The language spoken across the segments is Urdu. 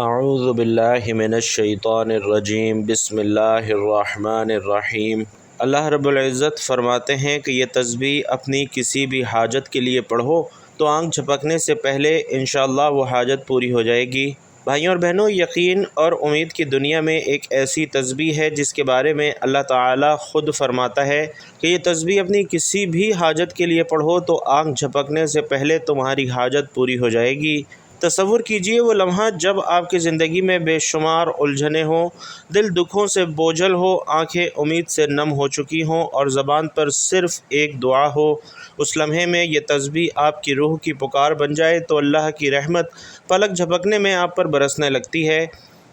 اعوذ باللہ من الشیطان الرجیم بسم اللہ الرحمن الرحیم۔ اللہ رب العزت فرماتے ہیں کہ یہ تسبیح اپنی کسی بھی حاجت کے لیے پڑھو تو آنکھ جھپکنے سے پہلے انشاءاللہ وہ حاجت پوری ہو جائے گی۔ بھائیوں اور بہنوں، یقین اور امید کی دنیا میں ایک ایسی تسبیح ہے جس کے بارے میں اللہ تعالیٰ خود فرماتا ہے کہ یہ تسبیح اپنی کسی بھی حاجت کے لیے پڑھو تو آنکھ جھپکنے سے پہلے تمہاری حاجت پوری ہو جائے گی۔ تصور کیجئے وہ لمحہ جب آپ کی زندگی میں بے شمار الجھنیں ہوں، دل دکھوں سے بوجھل ہو، آنکھیں امید سے نم ہو چکی ہوں اور زبان پر صرف ایک دعا ہو۔ اس لمحے میں یہ تسبیح آپ کی روح کی پکار بن جائے تو اللہ کی رحمت پلک جھپکنے میں آپ پر برسنے لگتی ہے۔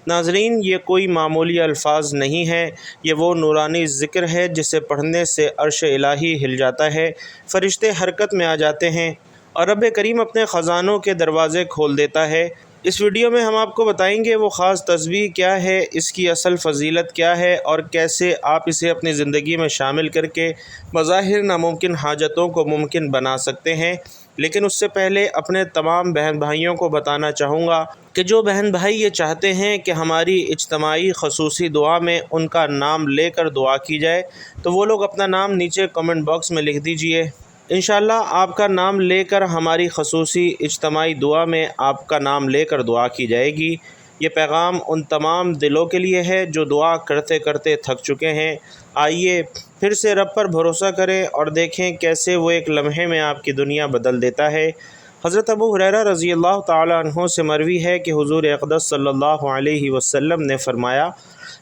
ناظرین، یہ کوئی معمولی الفاظ نہیں ہے، یہ وہ نورانی ذکر ہے جسے پڑھنے سے عرش الہی ہل جاتا ہے، فرشتے حرکت میں آ جاتے ہیں اور رب کریم اپنے خزانوں کے دروازے کھول دیتا ہے۔ اس ویڈیو میں ہم آپ کو بتائیں گے وہ خاص تسبیح کیا ہے، اس کی اصل فضیلت کیا ہے اور کیسے آپ اسے اپنی زندگی میں شامل کر کے بظاہر ناممکن حاجتوں کو ممکن بنا سکتے ہیں۔ لیکن اس سے پہلے اپنے تمام بہن بھائیوں کو بتانا چاہوں گا کہ جو بہن بھائی یہ چاہتے ہیں کہ ہماری اجتماعی خصوصی دعا میں ان کا نام لے کر دعا کی جائے تو وہ لوگ اپنا نام نیچے کمنٹ باکس میں لکھ دیجئے۔ انشاءاللہ آپ کا نام لے کر ہماری خصوصی اجتماعی دعا میں آپ کا نام لے کر دعا کی جائے گی۔ یہ پیغام ان تمام دلوں کے لیے ہے جو دعا کرتے کرتے تھک چکے ہیں۔ آئیے پھر سے رب پر بھروسہ کریں اور دیکھیں کیسے وہ ایک لمحے میں آپ کی دنیا بدل دیتا ہے۔ حضرت ابو ہریرہ رضی اللہ تعالیٰ عنہ سے مروی ہے کہ حضور اقدس صلی اللہ علیہ وسلم نے فرمایا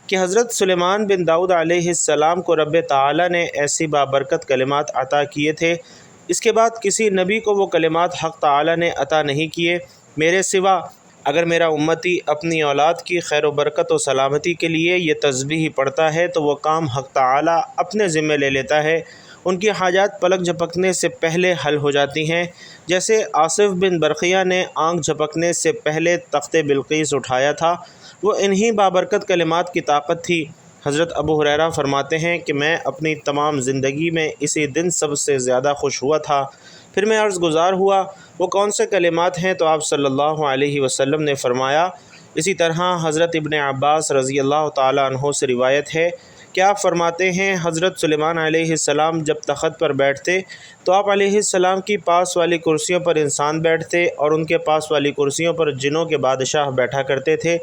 کہ حضرت سلیمان بن داؤد علیہ السلام کو رب تعالیٰ نے ایسی بابرکت کلمات عطا کیے تھے، اس کے بعد کسی نبی کو وہ کلمات حق تعالیٰ نے عطا نہیں کیے میرے سوا۔ اگر میرا امتی اپنی اولاد کی خیر و برکت و سلامتی کے لیے یہ تسبیح پڑھتا ہے تو وہ کام حق تعالیٰ اپنے ذمہ لے لیتا ہے، ان کی حاجات پلک جھپکنے سے پہلے حل ہو جاتی ہیں۔ جیسے آصف بن برقیہ نے آنکھ جھپکنے سے پہلے تخت بلقیس اٹھایا تھا، وہ انہی بابرکت کلمات کی طاقت تھی۔ حضرت ابو ہریرہ فرماتے ہیں کہ میں اپنی تمام زندگی میں اسی دن سب سے زیادہ خوش ہوا تھا۔ پھر میں عرض گزار ہوا وہ کون سے کلمات ہیں تو آپ صلی اللہ علیہ وسلم نے فرمایا۔ اسی طرح حضرت ابن عباس رضی اللہ تعالیٰ عنہ سے روایت ہے کہ آپ فرماتے ہیں حضرت سلیمان علیہ السلام جب تخت پر بیٹھتے تو آپ علیہ السلام کی پاس والی کرسیوں پر انسان بیٹھتے اور ان کے پاس والی کرسیوں پر جنوں کے بادشاہ بیٹھا کرتے تھے۔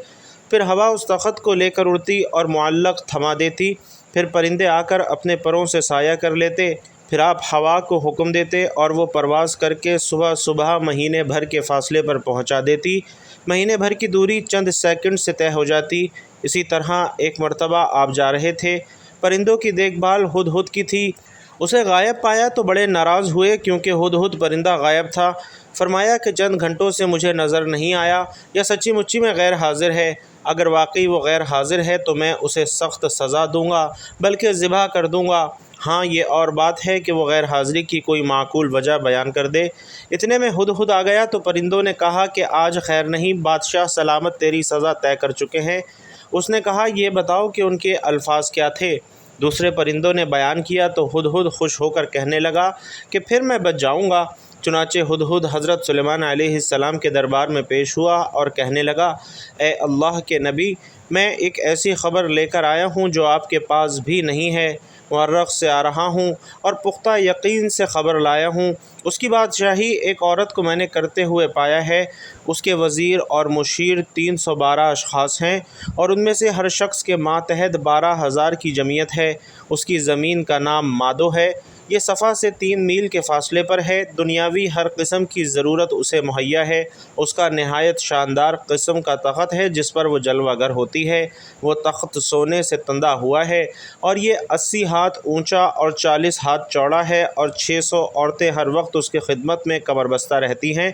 پھر ہوا اس تخت کو لے کر اڑتی اور معلق تھما دیتی، پھر پرندے آ کر اپنے پروں سے سایہ کر لیتے، پھر آپ ہوا کو حکم دیتے اور وہ پرواز کر کے صبح صبح مہینے بھر کے فاصلے پر پہنچا دیتی، مہینے بھر کی دوری چند سیکنڈ سے طے ہو جاتی۔ اسی طرح ایک مرتبہ آپ جا رہے تھے، پرندوں کی دیکھ بھال ہدہد کی تھی، اسے غائب پایا تو بڑے ناراض ہوئے کیونکہ ہدہد پرندہ غائب تھا۔ فرمایا کہ چند گھنٹوں سے مجھے نظر نہیں آیا، یا سچی مچی میں غیر حاضر ہے۔ اگر واقعی وہ غیر حاضر ہے تو میں اسے سخت سزا دوں گا، بلکہ ذبح کر دوں گا۔ ہاں، یہ اور بات ہے کہ وہ غیر حاضری کی کوئی معقول وجہ بیان کر دے۔ اتنے میں ہدہد آ گیا تو پرندوں نے کہا کہ آج خیر نہیں، بادشاہ سلامت تیری سزا طے کر چکے ہیں۔ اس نے کہا یہ بتاؤ کہ ان کے الفاظ کیا تھے؟ دوسرے پرندوں نے بیان کیا تو ہدہد خوش ہو کر کہنے لگا کہ پھر میں بچ جاؤں گا۔ چنانچہ ہدہد حضرت سلیمان علیہ السلام کے دربار میں پیش ہوا اور کہنے لگا، اے اللہ کے نبی، میں ایک ایسی خبر لے کر آیا ہوں جو آپ کے پاس بھی نہیں ہے۔ مورخ سے آ رہا ہوں اور پختہ یقین سے خبر لایا ہوں۔ اس کی بادشاہی ایک عورت کو میں نے کرتے ہوئے پایا ہے، اس کے وزیر اور مشیر 312 اشخاص ہیں اور ان میں سے ہر شخص کے ماتحت 12,000 کی جمعیت ہے۔ اس کی زمین کا نام مادو ہے، یہ صفا سے 3 میل کے فاصلے پر ہے۔ دنیاوی ہر قسم کی ضرورت اسے مہیا ہے۔ اس کا نہایت شاندار قسم کا تخت ہے جس پر وہ جلوہ گر ہوتی ہے۔ وہ تخت سونے سے تندہ ہوا ہے اور یہ 80 ہاتھ اونچا اور 40 ہاتھ چوڑا ہے اور 600 عورتیں ہر وقت اس کی خدمت میں کمر بستہ رہتی ہیں۔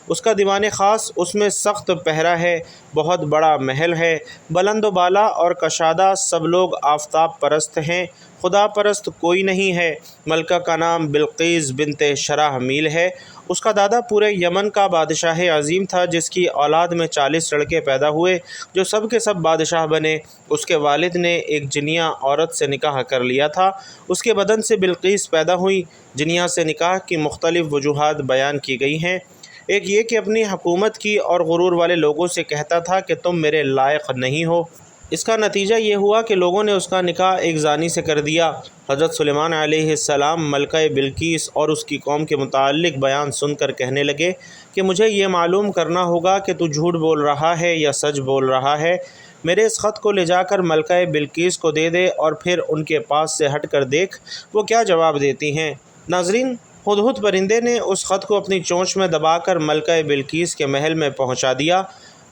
اس کا دیوان خاص اس میں سخت پہرا ہے، بہت بڑا محل ہے، بلند و بالا اور کشادہ، سب لوگ آفتاب پرست ہیں، خدا پرست کوئی نہیں ہے۔ ملکہ کا نام بلقیس بنت شرحمیل ہے۔ اس کا دادا پورے یمن کا بادشاہ عظیم تھا جس کی اولاد میں 40 لڑکے پیدا ہوئے جو سب کے سب بادشاہ بنے۔ اس کے والد نے ایک جنیہ عورت سے نکاح کر لیا تھا، اس کے بدن سے بلقیس پیدا ہوئی۔ جنیہ سے نکاح کی مختلف وجوہات بیان کی گئی ہیں۔ ایک یہ کہ اپنی حکومت کی اور غرور والے لوگوں سے کہتا تھا کہ تم میرے لائق نہیں ہو۔ اس کا نتیجہ یہ ہوا کہ لوگوں نے اس کا نکاح ایک زانی سے کر دیا۔ حضرت سلیمان علیہ السلام ملکہ بلقیس اور اس کی قوم کے متعلق بیان سن کر کہنے لگے کہ مجھے یہ معلوم کرنا ہوگا کہ تو جھوٹ بول رہا ہے یا سچ بول رہا ہے۔ میرے اس خط کو لے جا کر ملکہ بلقیس کو دے دے اور پھر ان کے پاس سے ہٹ کر دیکھ وہ کیا جواب دیتی ہیں۔ ناظرین، ہدہد پرندے نے اس خط کو اپنی چونچ میں دبا کر ملکہ بلقیس کے محل میں پہنچا دیا۔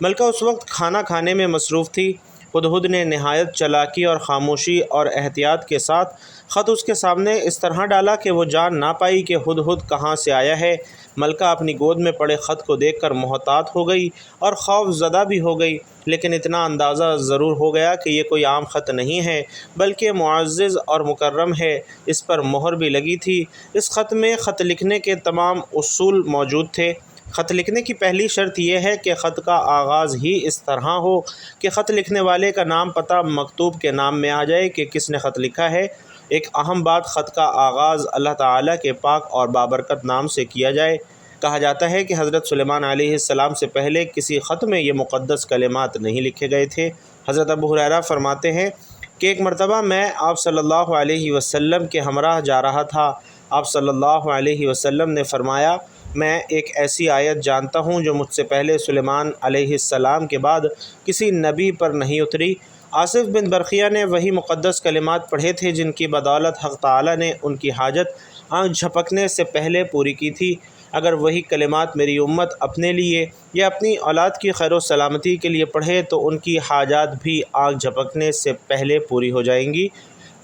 ملکہ اس وقت کھانا کھانے میں مصروف تھی۔ ہدہد نے نہایت چالاکی اور خاموشی اور احتیاط کے ساتھ خط اس کے سامنے اس طرح ڈالا کہ وہ جان نہ پائی کہ ہدہد کہاں سے آیا ہے۔ ملکہ اپنی گود میں پڑے خط کو دیکھ کر محتاط ہو گئی اور خوف زدہ بھی ہو گئی، لیکن اتنا اندازہ ضرور ہو گیا کہ یہ کوئی عام خط نہیں ہے بلکہ معزز اور مکرم ہے۔ اس پر مہر بھی لگی تھی۔ اس خط میں خط لکھنے کے تمام اصول موجود تھے۔ خط لکھنے کی پہلی شرط یہ ہے کہ خط کا آغاز ہی اس طرح ہو کہ خط لکھنے والے کا نام پتہ مکتوب کے نام میں آ جائے کہ کس نے خط لکھا ہے۔ ایک اہم بات، خط کا آغاز اللہ تعالیٰ کے پاک اور بابرکت نام سے کیا جائے۔ کہا جاتا ہے کہ حضرت سلیمان علیہ السلام سے پہلے کسی خط میں یہ مقدس کلمات نہیں لکھے گئے تھے۔ حضرت ابو ہریرہ فرماتے ہیں کہ ایک مرتبہ میں آپ صلی اللہ علیہ وسلم کے ہمراہ جا رہا تھا۔ آپ صلی اللہ علیہ وسلم نے فرمایا، میں ایک ایسی آیت جانتا ہوں جو مجھ سے پہلے سلیمان علیہ السلام کے بعد کسی نبی پر نہیں اتری۔ آصف بن برقیہ نے وہی مقدس کلمات پڑھے تھے جن کی بدولت حق تعالیٰ نے ان کی حاجت آنکھ جھپکنے سے پہلے پوری کی تھی۔ اگر وہی کلمات میری امت اپنے لیے یا اپنی اولاد کی خیر و سلامتی کے لیے پڑھے تو ان کی حاجات بھی آنکھ جھپکنے سے پہلے پوری ہو جائیں گی۔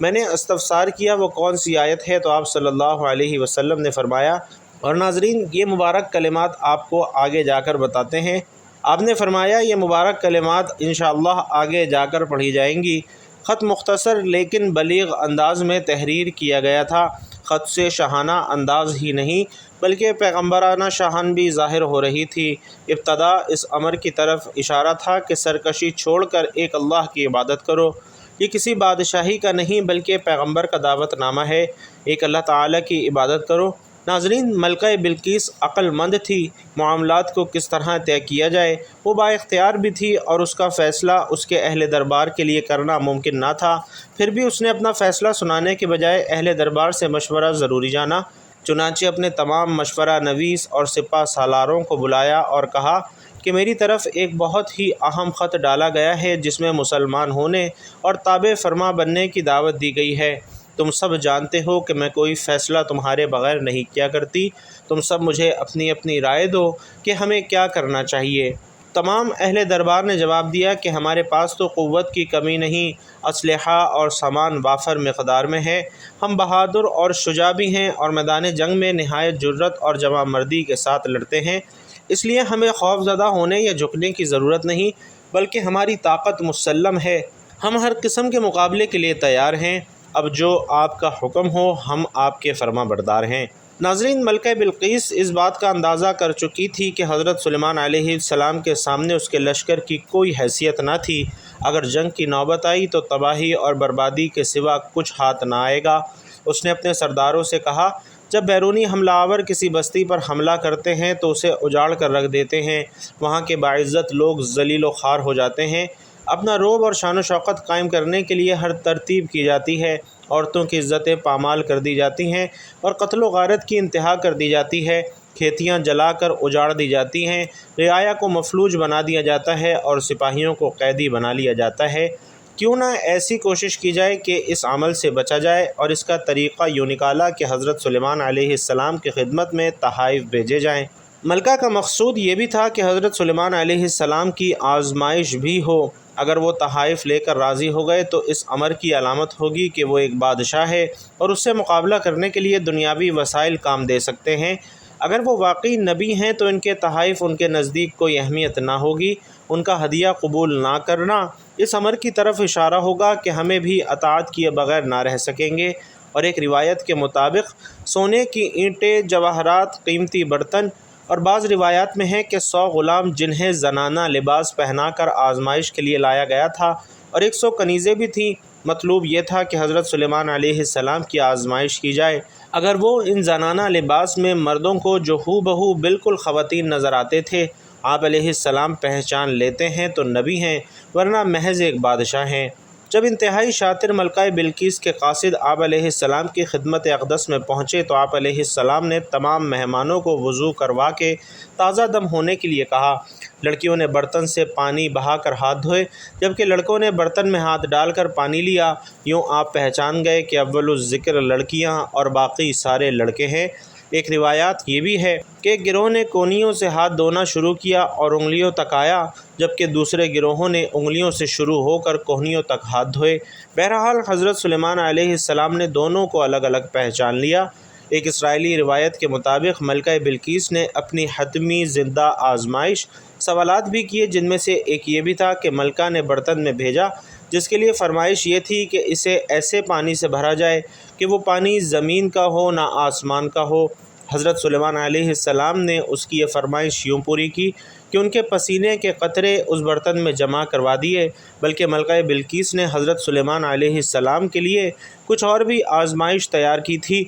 میں نے استفسار کیا وہ کون سی آیت ہے، تو آپ صلی اللہ علیہ وسلم نے فرمایا، اور ناظرین یہ مبارک کلمات آپ کو آگے جا کر بتاتے ہیں۔ آپ نے فرمایا یہ مبارک کلمات انشاءاللہ آگے جا کر پڑھی جائیں گی۔ خط مختصر لیکن بلیغ انداز میں تحریر کیا گیا تھا۔ خط سے شاہانہ انداز ہی نہیں بلکہ پیغمبرانہ شان بھی ظاہر ہو رہی تھی۔ ابتدا اس امر کی طرف اشارہ تھا کہ سرکشی چھوڑ کر ایک اللہ کی عبادت کرو۔ یہ کسی بادشاہی کا نہیں بلکہ پیغمبر کا دعوت نامہ ہے۔ ایک اللہ تعالیٰ کی عبادت کرو۔ ناظرین، ملکہ بلقیس عقل مند تھی۔ معاملات کو کس طرح طے کیا جائے وہ با اختیار بھی تھی اور اس کا فیصلہ اس کے اہل دربار کے لیے کرنا ممکن نہ تھا۔ پھر بھی اس نے اپنا فیصلہ سنانے کے بجائے اہل دربار سے مشورہ ضروری جانا۔ چنانچہ اپنے تمام مشورہ نویس اور سپہ سالاروں کو بلایا اور کہا کہ میری طرف ایک بہت ہی اہم خط ڈالا گیا ہے جس میں مسلمان ہونے اور تابع فرما بننے کی دعوت دی گئی ہے۔ تم سب جانتے ہو کہ میں کوئی فیصلہ تمہارے بغیر نہیں کیا کرتی۔ تم سب مجھے اپنی اپنی رائے دو کہ ہمیں کیا کرنا چاہیے۔ تمام اہل دربار نے جواب دیا کہ ہمارے پاس تو قوت کی کمی نہیں، اسلحہ اور سامان وافر مقدار میں ہے۔ ہم بہادر اور شجاع بھی ہیں اور میدان جنگ میں نہایت جرأت اور جواں مردی کے ساتھ لڑتے ہیں۔ اس لیے ہمیں خوف زدہ ہونے یا جھکنے کی ضرورت نہیں بلکہ ہماری طاقت مسلم ہے۔ ہم ہر قسم کے مقابلے کے لیے تیار ہیں۔ اب جو آپ کا حکم ہو ہم آپ کے فرما بردار ہیں۔ ناظرین، ملکہ بلقیس اس بات کا اندازہ کر چکی تھی کہ حضرت سلیمان علیہ السلام کے سامنے اس کے لشکر کی کوئی حیثیت نہ تھی۔ اگر جنگ کی نوبت آئی تو تباہی اور بربادی کے سوا کچھ ہاتھ نہ آئے گا۔ اس نے اپنے سرداروں سے کہا، جب بیرونی حملہ آور کسی بستی پر حملہ کرتے ہیں تو اسے اجاڑ کر رکھ دیتے ہیں۔ وہاں کے باعزت لوگ ذلیل و خوار ہو جاتے ہیں۔ اپنا رعب اور شان و شوکت قائم کرنے کے لیے ہر ترتیب کی جاتی ہے۔ عورتوں کی عزتیں پامال کر دی جاتی ہیں اور قتل و غارت کی انتہا کر دی جاتی ہے۔ کھیتیاں جلا کر اجاڑ دی جاتی ہیں۔ رعایا کو مفلوج بنا دیا جاتا ہے اور سپاہیوں کو قیدی بنا لیا جاتا ہے۔ کیوں نہ ایسی کوشش کی جائے کہ اس عمل سے بچا جائے، اور اس کا طریقہ یوں نکالا کہ حضرت سلیمان علیہ السلام کی خدمت میں تحائف بھیجے جائیں۔ ملکہ کا مقصود یہ بھی تھا کہ حضرت سلیمان علیہ السلام کی آزمائش بھی ہو۔ اگر وہ تحائف لے کر راضی ہو گئے تو اس امر کی علامت ہوگی کہ وہ ایک بادشاہ ہے اور اس سے مقابلہ کرنے کے لیے دنیاوی وسائل کام دے سکتے ہیں۔ اگر وہ واقعی نبی ہیں تو ان کے تحائف ان کے نزدیک کوئی اہمیت نہ ہوگی۔ ان کا ہدیہ قبول نہ کرنا اس امر کی طرف اشارہ ہوگا کہ ہمیں بھی اطاعت کیے بغیر نہ رہ سکیں گے۔ اور ایک روایت کے مطابق سونے کی اینٹیں، جواہرات، قیمتی برتن، اور بعض روایات میں ہے کہ 100 غلام جنہیں زنانہ لباس پہنا کر آزمائش کے لیے لایا گیا تھا، اور 100 کنیزیں بھی تھیں۔ مطلوب یہ تھا کہ حضرت سلیمان علیہ السلام کی آزمائش کی جائے۔ اگر وہ ان زنانہ لباس میں مردوں کو جو ہو بہو بالکل خواتین نظر آتے تھے آپ علیہ السلام پہچان لیتے ہیں تو نبی ہیں، ورنہ محض ایک بادشاہ ہیں۔ جب انتہائی شاطر ملکہ بلقیس کے قاصد آپ علیہ السلام کی خدمت اقدس میں پہنچے تو آپ علیہ السلام نے تمام مہمانوں کو وضو کروا کے تازہ دم ہونے کے لیے کہا۔ لڑکیوں نے برتن سے پانی بہا کر ہاتھ دھوئے، جبکہ لڑکوں نے برتن میں ہاتھ ڈال کر پانی لیا۔ یوں آپ پہچان گئے کہ اول الذکر لڑکیاں اور باقی سارے لڑکے ہیں۔ ایک روایات یہ بھی ہے کہ ایک گروہ نے کونیوں سے ہاتھ دھونا شروع کیا اور انگلیوں تک آیا، جبکہ دوسرے گروہوں نے انگلیوں سے شروع ہو کر کوہنیوں تک ہاتھ دھوئے۔ بہرحال حضرت سلیمان علیہ السلام نے دونوں کو الگ الگ پہچان لیا۔ ایک اسرائیلی روایت کے مطابق ملکہ بلقیس نے اپنی حتمی زندہ آزمائش سوالات بھی کیے، جن میں سے ایک یہ بھی تھا کہ ملکہ نے برتن میں بھیجا جس کے لیے فرمائش یہ تھی کہ اسے ایسے پانی سے بھرا جائے کہ وہ پانی زمین کا ہو نہ آسمان کا ہو۔ حضرت سلیمان علیہ السلام نے اس کی یہ فرمائش یوں پوری کی کہ ان کے پسینے کے قطرے اس برتن میں جمع کروا دیے، بلکہ ملکہ بلقیس نے حضرت سلیمان علیہ السلام کے لیے کچھ اور بھی آزمائش تیار کی تھی۔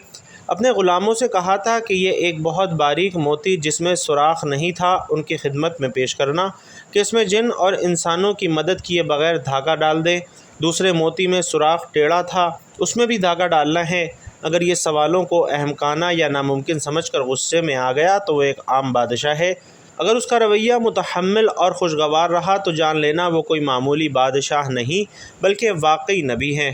اپنے غلاموں سے کہا تھا کہ یہ ایک بہت باریک موتی جس میں سوراخ نہیں تھا ان کی خدمت میں پیش کرنا، کہ اس میں جن اور انسانوں کی مدد کیے بغیر دھاگا ڈال دیں۔ دوسرے موتی میں سوراخ ٹیڑھا تھا، اس میں بھی دھاگا ڈالنا ہے۔ اگر یہ سوالوں کو احمقانہ یا ناممکن سمجھ کر غصے میں آ گیا تو وہ ایک عام بادشاہ ہے، اگر اس کا رویہ متحمل اور خوشگوار رہا تو جان لینا وہ کوئی معمولی بادشاہ نہیں بلکہ واقعی نبی ہیں۔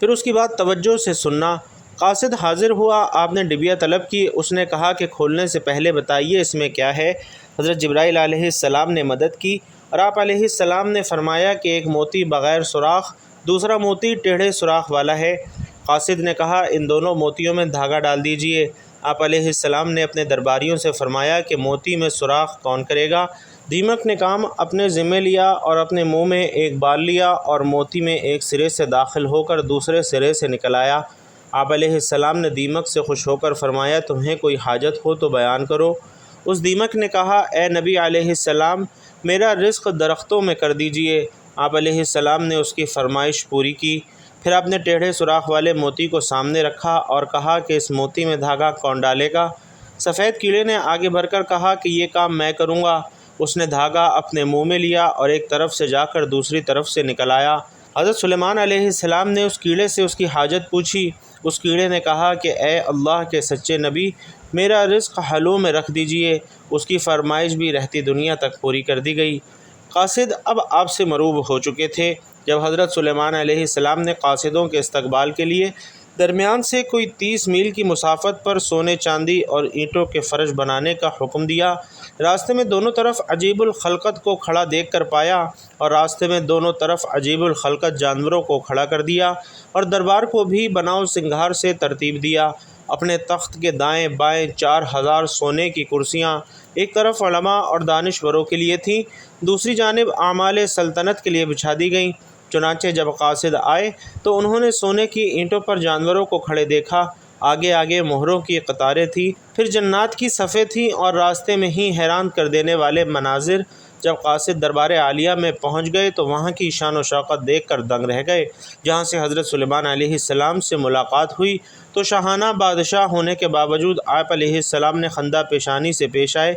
پھر اس کی بات توجہ سے سننا۔ قاصد حاضر ہوا، آپ نے ڈبیا طلب کی، اس نے کہا کہ کھولنے سے پہلے بتائیے اس میں کیا ہے۔ حضرت جبرائیل علیہ السلام نے مدد کی اور آپ علیہ السلام نے فرمایا کہ ایک موتی بغیر سوراخ، دوسرا موتی ٹیڑھے سوراخ والا ہے۔ قاصد نے کہا ان دونوں موتیوں میں دھاگا ڈال دیجئے۔ آپ علیہ السلام نے اپنے درباریوں سے فرمایا کہ موتی میں سوراخ کون کرے گا؟ دیمک نے کام اپنے ذمہ لیا اور اپنے منہ میں ایک بال لیا اور موتی میں ایک سرے سے داخل ہو کر دوسرے سرے سے نکل آیا۔ آپ علیہ السلام نے دیمک سے خوش ہو کر فرمایا تمہیں کوئی حاجت ہو تو بیان کرو۔ اس دیمک نے کہا اے نبی علیہ السلام میرا رزق درختوں میں کر دیجئے۔ آپ علیہ السلام نے اس کی فرمائش پوری کی۔ پھر آپ نے ٹیڑھے سوراخ والے موتی کو سامنے رکھا اور کہا کہ اس موتی میں دھاگا کون ڈالے گا؟ سفید کیڑے نے آگے بڑھ کر کہا کہ یہ کام میں کروں گا۔ اس نے دھاگا اپنے منہ میں لیا اور ایک طرف سے جا کر دوسری طرف سے نکل آیا۔ حضرت سلیمان علیہ السلام نے اس کیڑے سے اس کی حاجت پوچھی۔ اس کیڑے نے کہا کہ اے اللہ کے سچے نبی میرا رزق حلوں میں رکھ دیجئے۔ اس کی فرمائش بھی رہتی دنیا تک پوری کر دی گئی۔ قاصد اب آپ سے مروب ہو چکے تھے۔ جب حضرت سلیمان علیہ السلام نے قاصدوں کے استقبال کے لیے درمیان سے کوئی 30 میل کی مسافت پر سونے چاندی اور اینٹوں کے فرش بنانے کا حکم دیا، راستے میں دونوں طرف عجیب الخلقت کو کھڑا دیکھ کر پایا اور راستے میں دونوں طرف عجیب الخلقت جانوروں کو کھڑا کر دیا اور دربار کو بھی بناؤ سنگھار سے ترتیب دیا۔ اپنے تخت کے دائیں بائیں 4000 سونے کی کرسیاں ایک طرف علماء اور دانشوروں کے لیے تھیں، دوسری جانب اعمال سلطنت کے لیے بچھا دی گئیں۔ چنانچہ جب قاصد آئے تو انہوں نے سونے کی اینٹوں پر جانوروں کو کھڑے دیکھا، آگے آگے مہروں کی قطاریں تھیں، پھر جنات کی صفیں تھیں اور راستے میں ہی حیران کر دینے والے مناظر۔ جب قاصد دربار عالیہ میں پہنچ گئے تو وہاں کی شان و شوکت دیکھ کر دنگ رہ گئے۔ جہاں سے حضرت سلیمان علیہ السلام سے ملاقات ہوئی تو شاہانہ بادشاہ ہونے کے باوجود آپ علیہ السلام نے خندہ پیشانی سے پیش آئے۔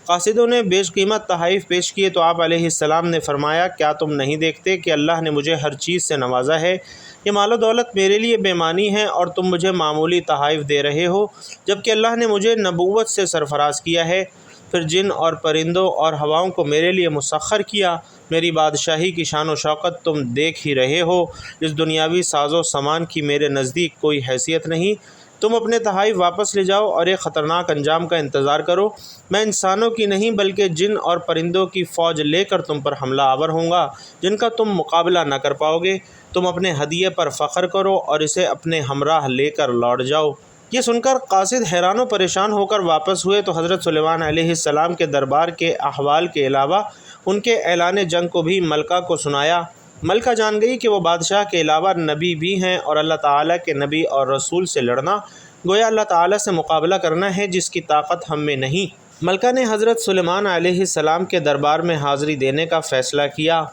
قاصدوں نے بیش قیمت تحائف پیش کیے تو آپ علیہ السلام نے فرمایا کیا تم نہیں دیکھتے کہ اللہ نے مجھے ہر چیز سے نوازا ہے؟ یہ مال و دولت میرے لیے بے معنی ہے اور تم مجھے معمولی تحائف دے رہے ہو، جبکہ اللہ نے مجھے نبوت سے سرفراز کیا ہے۔ پھر جن اور پرندوں اور ہواؤں کو میرے لیے مسخر کیا۔ میری بادشاہی کی شان و شوکت تم دیکھ ہی رہے ہو، اس دنیاوی ساز و سامان کی میرے نزدیک کوئی حیثیت نہیں۔ تم اپنے تحائف واپس لے جاؤ اور ایک خطرناک انجام کا انتظار کرو۔ میں انسانوں کی نہیں بلکہ جن اور پرندوں کی فوج لے کر تم پر حملہ آور ہوں گا جن کا تم مقابلہ نہ کر پاؤ گے۔ تم اپنے ہدیے پر فخر کرو اور اسے اپنے ہمراہ لے کر لوٹ جاؤ۔ یہ سن کر قاصد حیران و پریشان ہو کر واپس ہوئے تو حضرت سلیمان علیہ السلام کے دربار کے احوال کے علاوہ ان کے اعلان جنگ کو بھی ملکہ کو سنایا۔ ملکہ جان گئی کہ وہ بادشاہ کے علاوہ نبی بھی ہیں اور اللہ تعالیٰ کے نبی اور رسول سے لڑنا گویا اللہ تعالیٰ سے مقابلہ کرنا ہے جس کی طاقت ہم میں نہیں۔ ملکہ نے حضرت سلیمان علیہ السلام کے دربار میں حاضری دینے کا فیصلہ کیا۔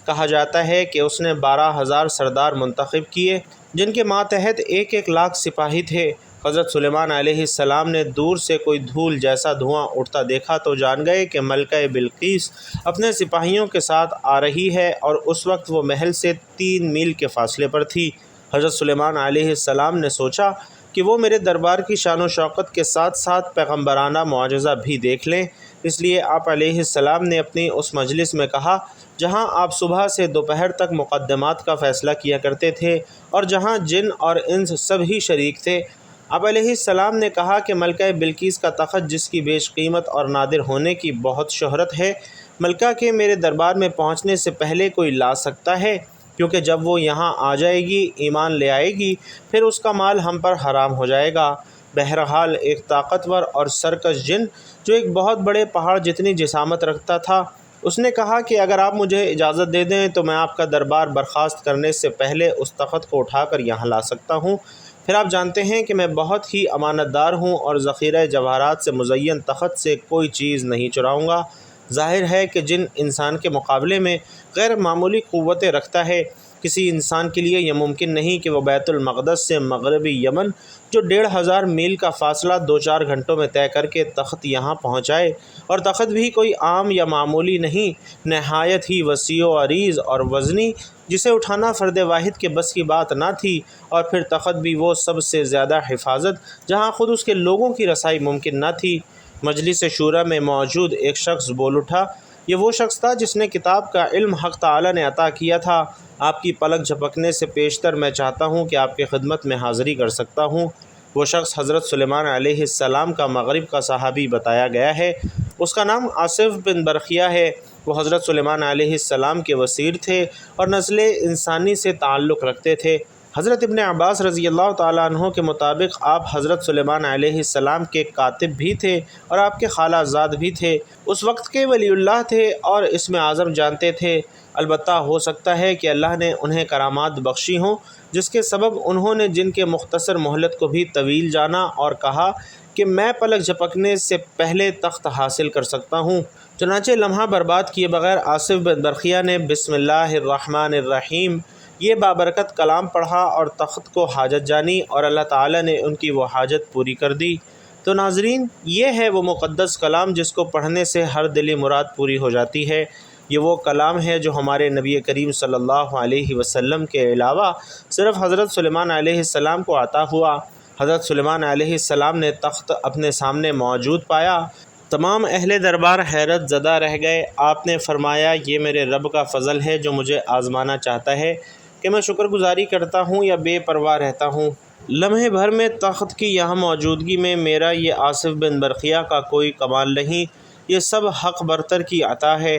کہا جاتا ہے کہ اس نے 12,000 سردار منتخب کیے جن کے ماتحت 1,00,000 سپاہی تھے۔ حضرت سلیمان علیہ السلام نے دور سے کوئی دھول جیسا دھواں اٹھتا دیکھا تو جان گئے کہ ملکہ بلقیس اپنے سپاہیوں کے ساتھ آ رہی ہے، اور اس وقت وہ محل سے 3 میل کے فاصلے پر تھی۔ حضرت سلیمان علیہ السلام نے سوچا کہ وہ میرے دربار کی شان و شوکت کے ساتھ ساتھ پیغمبرانہ معجزہ بھی دیکھ لیں، اس لیے آپ علیہ السلام نے اپنی اس مجلس میں کہا جہاں آپ صبح سے دوپہر تک مقدمات کا فیصلہ کیا کرتے تھے اور جہاں جن اور انس سب ہی شریک تھے۔ آپ علیہ السلام نے کہا کہ ملکہ بلقیس کا تخت جس کی بیش قیمت اور نادر ہونے کی بہت شہرت ہے، ملکہ کے میرے دربار میں پہنچنے سے پہلے کوئی لا سکتا ہے؟ کیونکہ جب وہ یہاں آ جائے گی، ایمان لے آئے گی، پھر اس کا مال ہم پر حرام ہو جائے گا۔ بہرحال ایک طاقتور اور سرکش جن جو ایک بہت بڑے پہاڑ جتنی جسامت رکھتا تھا، اس نے کہا کہ اگر آپ مجھے اجازت دے دیں تو میں آپ کا دربار برخاست کرنے سے پہلے اس تخت کو اٹھا کر یہاں لا سکتا ہوں۔ پھر آپ جانتے ہیں کہ میں بہت ہی امانت دار ہوں اور ذخیرہ جواہرات سے مزین تخت سے کوئی چیز نہیں چراؤں گا۔ ظاہر ہے کہ جن انسان کے مقابلے میں غیر معمولی قوتیں رکھتا ہے، کسی انسان کے لیے یہ ممکن نہیں کہ وہ بیت المقدس سے مغربی یمن جو 1,500 میل کا فاصلہ 2-4 گھنٹوں میں طے کر کے تخت یہاں پہنچائے، اور تخت بھی کوئی عام یا معمولی نہیں، نہایت ہی وسیع و عریض اور وزنی، جسے اٹھانا فرد واحد کے بس کی بات نہ تھی، اور پھر تخت بھی وہ سب سے زیادہ حفاظت جہاں خود اس کے لوگوں کی رسائی ممکن نہ تھی۔ مجلس شورا میں موجود ایک شخص بول اٹھا، یہ وہ شخص تھا جس نے کتاب کا علم حق تعالی نے عطا کیا تھا۔ آپ کی پلک جھپکنے سے پیشتر میں چاہتا ہوں کہ آپ کی خدمت میں حاضری کر سکتا ہوں۔ وہ شخص حضرت سلیمان علیہ السلام کا مغرب کا صحابی بتایا گیا ہے۔ اس کا نام آصف بن برخیہ ہے۔ وہ حضرت سلیمان علیہ السلام کے وزیر تھے اور نسل انسانی سے تعلق رکھتے تھے۔ حضرت ابن عباس رضی اللہ تعالیٰ عنہ کے مطابق آپ حضرت سلیمان علیہ السلام کے کاتب بھی تھے اور آپ کے خالہ زاد بھی تھے۔ اس وقت کے ولی اللہ تھے اور اسم اعظم جانتے تھے۔ البتہ ہو سکتا ہے کہ اللہ نے انہیں کرامات بخشی ہوں جس کے سبب انہوں نے جن کے مختصر مہلت کو بھی طویل جانا اور کہا کہ میں پلک جھپکنے سے پہلے تخت حاصل کر سکتا ہوں۔ چنانچہ لمحہ برباد کیے بغیر آصف بن برخیہ نے بسم اللہ الرحمن الرحیم یہ بابرکت کلام پڑھا اور تخت کو حاجت جانی، اور اللہ تعالیٰ نے ان کی وہ حاجت پوری کر دی۔ تو ناظرین، یہ ہے وہ مقدس کلام جس کو پڑھنے سے ہر دلی مراد پوری ہو جاتی ہے۔ یہ وہ کلام ہے جو ہمارے نبی کریم صلی اللہ علیہ وسلم کے علاوہ صرف حضرت سلیمان علیہ السلام کو عطا ہوا۔ حضرت سلیمان علیہ السلام نے تخت اپنے سامنے موجود پایا۔ تمام اہل دربار حیرت زدہ رہ گئے۔ آپ نے فرمایا، یہ میرے رب کا فضل ہے جو مجھے آزمانا چاہتا ہے کہ میں شکر گزاری کرتا ہوں یا بے پرواہ رہتا ہوں۔ لمحے بھر میں تخت کی یہاں موجودگی میں میرا یہ آصف بن برخیہ کا کوئی کمال نہیں، یہ سب حق برتر کی عطا ہے۔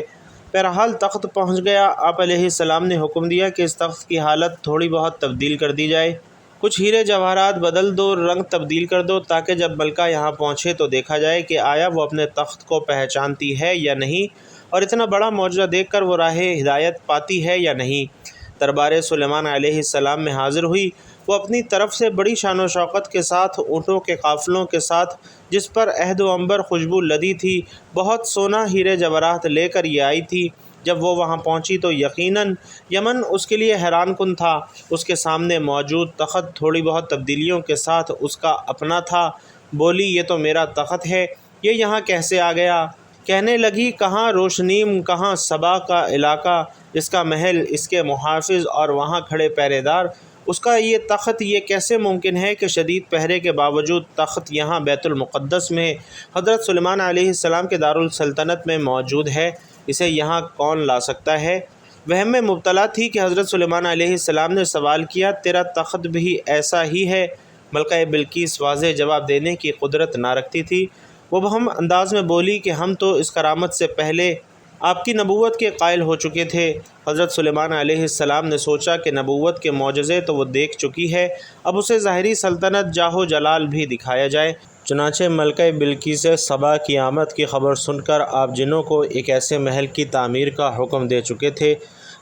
بہرحال تخت پہنچ گیا۔ آپ علیہ السلام نے حکم دیا کہ اس تخت کی حالت تھوڑی بہت تبدیل کر دی جائے، کچھ ہیرے جواہرات بدل دو، رنگ تبدیل کر دو، تاکہ جب ملکہ یہاں پہنچے تو دیکھا جائے کہ آیا وہ اپنے تخت کو پہچانتی ہے یا نہیں، اور اتنا بڑا معجزہ دیکھ کر وہ راہ ہدایت پاتی ہے یا نہیں۔ دربار سلیمان علیہ السلام میں حاضر ہوئی۔ وہ اپنی طرف سے بڑی شان و شوکت کے ساتھ اونٹوں کے قافلوں کے ساتھ، جس پر عہد و عنبر خوشبو لدی تھی، بہت سونا ہیرے جواہرات لے کر یہ آئی تھی۔ جب وہ وہاں پہنچی تو یقیناً یمن اس کے لیے حیران کن تھا۔ اس کے سامنے موجود تخت تھوڑی بہت تبدیلیوں کے ساتھ اس کا اپنا تھا۔ بولی، یہ تو میرا تخت ہے، یہ یہاں کیسے آ گیا؟ کہنے لگی، کہاں روشنیم، کہاں صبا کا علاقہ، اس کا محل، اس کے محافظ اور وہاں کھڑے پہرے دار، اس کا یہ تخت، یہ کیسے ممکن ہے کہ شدید پہرے کے باوجود تخت یہاں بیت المقدس میں حضرت سلیمان علیہ السلام کے دارالسلطنت میں موجود ہے؟ اسے یہاں کون لا سکتا ہے؟ وہم میں مبتلا تھی کہ حضرت سلیمان علیہ السلام نے سوال کیا، تیرا تخت بھی ایسا ہی ہے؟ ملکہ بلقیس واضح جواب دینے کی قدرت نہ رکھتی تھی۔ وہ بہم انداز میں بولی کہ ہم تو اس کرامت سے پہلے آپ کی نبوت کے قائل ہو چکے تھے۔ حضرت سلیمان علیہ السلام نے سوچا کہ نبوت کے معجزے تو وہ دیکھ چکی ہے، اب اسے ظاہری سلطنت جاہ و جلال بھی دکھایا جائے۔ چنانچہ ملکہ بلقیس سبا کی آمد کی خبر سن کر آپ جنوں کو ایک ایسے محل کی تعمیر کا حکم دے چکے تھے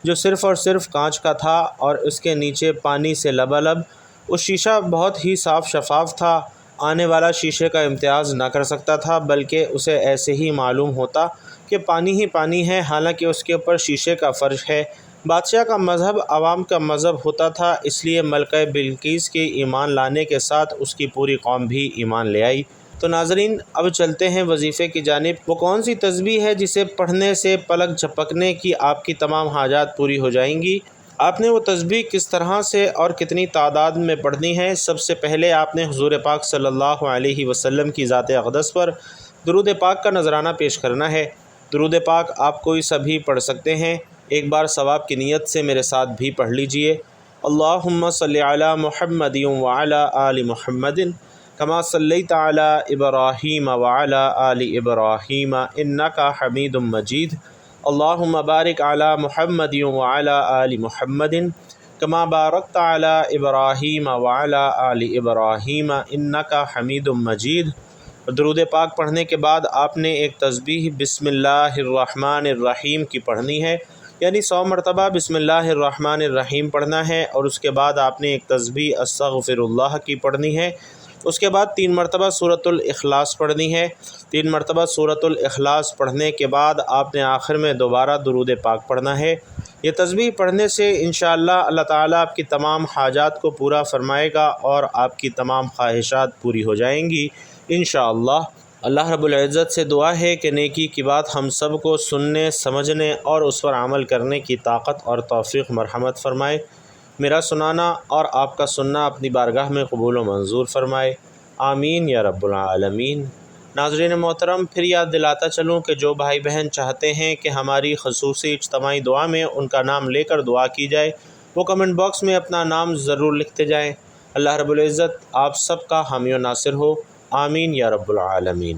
جو صرف اور صرف کانچ کا تھا اور اس کے نیچے پانی سے لبالب۔ اس شیشہ بہت ہی صاف شفاف تھا، آنے والا شیشے کا امتیاز نہ کر سکتا تھا، بلکہ اسے ایسے ہی معلوم ہوتا کہ پانی ہی پانی ہے، حالانکہ اس کے اوپر شیشے کا فرش ہے۔ بادشاہ کا مذہب عوام کا مذہب ہوتا تھا، اس لیے ملکہ بلقیس کے ایمان لانے کے ساتھ اس کی پوری قوم بھی ایمان لے آئی۔ تو ناظرین، اب چلتے ہیں وظیفے کی جانب۔ وہ کون سی تسبیح ہے جسے پڑھنے سے پلک جھپکنے کی آپ کی تمام حاجات پوری ہو جائیں گی؟ آپ نے وہ تسبیح کس طرح سے اور کتنی تعداد میں پڑھنی ہے؟ سب سے پہلے آپ نے حضور پاک صلی اللہ علیہ وسلم کی ذات اقدس پر درود پاک کا نذرانہ پیش کرنا ہے۔ درود پاک آپ کوئی سا بھی پڑھ سکتے ہیں، ایک بار ثواب کی نیت سے میرے ساتھ بھی پڑھ لیجئے۔ اللہم صلی علی محمد وعلی آل محمد کما صلیت علی ابراہیم وعلی آل ابراہیم انک حمید مجید۔ اللہم بارک علی محمد وعلی آل محمد کما بارکت علی ابراہیم وعلی آل ابراہیم انک حمید مجید۔ درود پاک پڑھنے کے بعد آپ نے ایک تسبیح بسم اللہ الرحمن الرحیم کی پڑھنی ہے، یعنی 100 مرتبہ بسم اللہ الرحمن الرحیم پڑھنا ہے، اور اس کے بعد آپ نے ایک تسبیح استغفر اللہ کی پڑھنی ہے۔ اس کے بعد 3 مرتبہ سورۃ الاخلاص پڑھنی ہے۔ 3 مرتبہ سورۃ الاخلاص پڑھنے کے بعد آپ نے آخر میں دوبارہ درود پاک پڑھنا ہے۔ یہ تسبیح پڑھنے سے انشاءاللہ اللہ تعالیٰ آپ کی تمام حاجات کو پورا فرمائے گا اور آپ کی تمام خواہشات پوری ہو جائیں گی انشاءاللہ۔ اللہ رب العزت سے دعا ہے کہ نیکی کی بات ہم سب کو سننے، سمجھنے اور اس پر عمل کرنے کی طاقت اور توفیق مرحمت فرمائے۔ میرا سنانا اور آپ کا سننا اپنی بارگاہ میں قبول و منظور فرمائے، آمین یا رب العالمین۔ ناظرین محترم، پھر یاد دلاتا چلوں کہ جو بھائی بہن چاہتے ہیں کہ ہماری خصوصی اجتماعی دعا میں ان کا نام لے کر دعا کی جائے، وہ کمنٹ باکس میں اپنا نام ضرور لکھتے جائیں۔ اللہ رب العزت آپ سب کا حامی و ناصر ہو، آمین یا رب العالمین۔